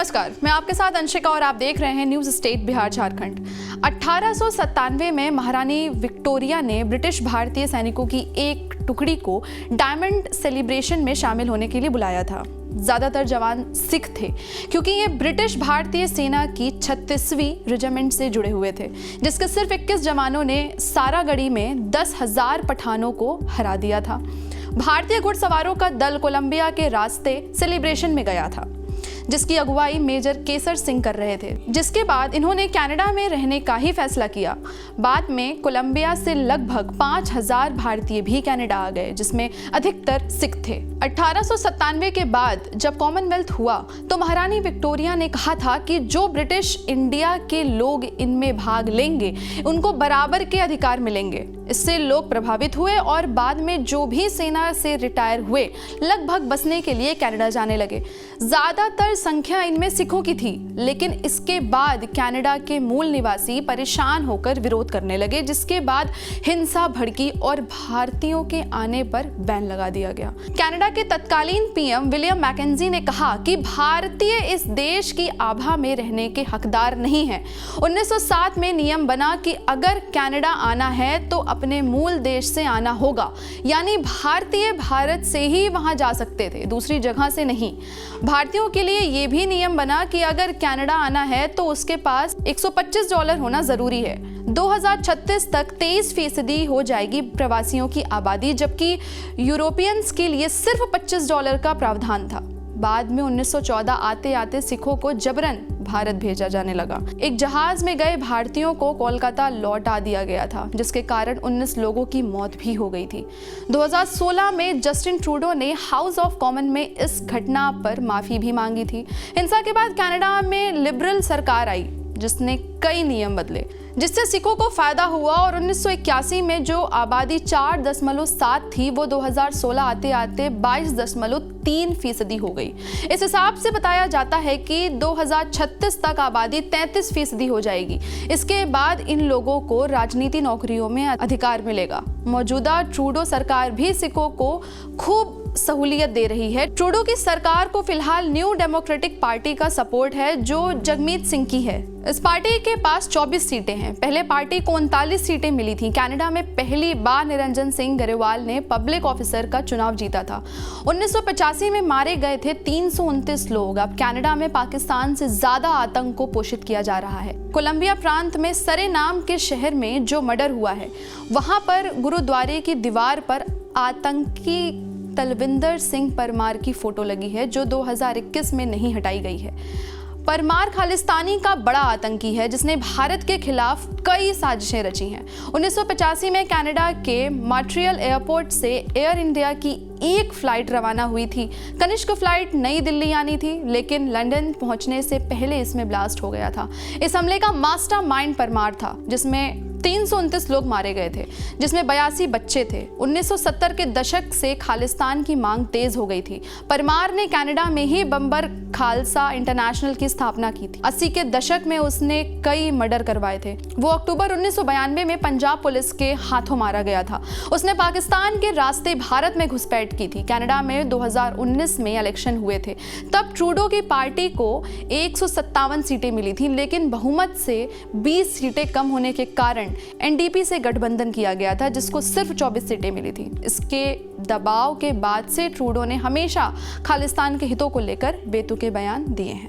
नमस्कार, मैं आपके साथ अंशिका और आप देख रहे हैं न्यूज़ स्टेट बिहार झारखंड। 1897 में महारानी विक्टोरिया ने ब्रिटिश भारतीय सैनिकों की एक टुकड़ी को डायमंड सेलिब्रेशन में शामिल होने के लिए बुलाया था। ज़्यादातर जवान सिख थे क्योंकि ये ब्रिटिश भारतीय सेना की 36वीं रेजिमेंट से जुड़े हुए थे, जिसके सिर्फ 21 जवानों ने सारागढ़ी में 10,000 पठानों को हरा दिया था। भारतीय घुड़सवारों का दल कोलंबिया के रास्ते सेलिब्रेशन में गया था, जिसकी अगुवाई मेजर केसर सिंह कर रहे थे। जिसके बाद इन्होंने कनाडा में रहने का ही फैसला किया। बाद में कोलंबिया से लगभग 5,000 भारतीय भी कनाडा आ गए, जिसमें अधिकतर सिख थे। 1897 के बाद जब कॉमनवेल्थ हुआ तो महारानी विक्टोरिया ने कहा था कि जो ब्रिटिश इंडिया के लोग इनमें भाग लेंगे उनको बराबर के अधिकार मिलेंगे। इससे लोग प्रभावित हुए और बाद में जो भी सेना से रिटायर हुए लगभग बसने के लिए कनाडा जाने लगे। ज्यादातर संख्या इनमें सिखों की थी, लेकिन इसके बाद कनाडा के मूल निवासी परेशान होकर विरोध करने लगे, जिसके बाद हिंसा भड़की और भारतीयों के आने पर बैन लगा दिया गया। कनाडा के तत्कालीन पीएम विलियम मैकेंजी ने कहा कि भारतीय इस देश की आभा में रहने के हकदार नहीं है। 1907 में नियम बना कि अगर कनाडा आना है तो अपने मूल देश से आना होगा, यानी भारतीय भारत से ही वहां जा सकते थे, दूसरी जगह से नहीं। भारतीयों के लिए ये भी नियम बना कि अगर कनाडा आना है तो उसके पास $125 होना जरूरी है। 2036 तक 23% हो जाएगी प्रवासियों की आबादी, जबकि यूरोपियंस के लिए सिर्फ $25 का प्रावधान था। बाद में 1914 आते आते सिखों को जबरन भारत भेजा जाने लगा। एक जहाज में गए भारतीयों को कोलकाता लौटा दिया गया था, जिसके कारण 19 लोगों की मौत भी हो गई थी। 2016 में जस्टिन ट्रूडो ने हाउस ऑफ कॉमन में इस घटना पर माफी भी मांगी थी। हिंसा के बाद कनाडा में लिबरल सरकार आई, जिसने कई नियम बदले, जिससे सिखों को फायदा हुआ और 1981 में जो आबादी 4.7 थी वो 2016 आते आते 22.3% हो गई। इस हिसाब से बताया जाता है कि 2036 तक आबादी 33% हो जाएगी। इसके बाद इन लोगों को राजनीति नौकरियों में अधिकार मिलेगा। मौजूदा ट्रूडो सरकार भी सिखों को खूब सहूलियत दे रही है। ट्रूडो की सरकार को फिलहाल न्यू डेमोक्रेटिक पार्टी का सपोर्ट है, जो जगमीत सिंह की है। इस पार्टी के पास 24 सीटें हैं। पहले पार्टी को 39 सीटें मिली थी। कनाडा में पहली बार निरंजन सिंह गरेवाल ने पब्लिक ऑफिसर का चुनाव जीता था। 1985 में मारे गए थे 329 लोग। अब कनाडा में पाकिस्तान से ज्यादा आतंक को पोषित किया जा रहा है। कोलंबिया प्रांत में सरे नाम के शहर में जो मर्डर हुआ है, वहां पर गुरुद्वारे की दीवार पर आतंकी तलविंदर सिंह परमार की फोटो लगी है, जो 2021 में नहीं हटाई गई है। परमार खालिस्तानी का बड़ा आतंकी है, जिसने भारत के खिलाफ कई साजिशें रची हैं। 1985 में कनाडा के मॉन्ट्रियल एयरपोर्ट से एयर इंडिया की एक फ्लाइट रवाना हुई थी। कनिष्क फ्लाइट नई दिल्ली आनी थी, लेकिन लंदन पहुंचने से पहले इसमें ब्लास्ट हो गया था। इस हमले का मास्टरमाइंड परमार था, जिसमें 329 लोग मारे गए थे, जिसमें 82 बच्चे थे। 1970 के दशक से खालिस्तान की मांग तेज हो गई थी। परमार ने कनाडा में ही बम्बर खालसा इंटरनेशनल की स्थापना की थी। 80 के दशक में उसने कई मर्डर करवाए थे। वो अक्टूबर 1992 में पंजाब पुलिस के हाथों मारा गया था। उसने पाकिस्तान के रास्ते भारत में घुसपैठ की थी। कनाडा में 2019 में इलेक्शन हुए थे। तब ट्रूडो की पार्टी को 157 सीटें मिली थी, लेकिन बहुमत से 20 सीटें कम होने के कारण एनडीपी से गठबंधन किया गया था, जिसको सिर्फ 24 सीटें मिली थी। इसके दबाव के बाद से ट्रूडो ने हमेशा खालिस्तान के हितों को लेकर बेतुके बयान दिए हैं।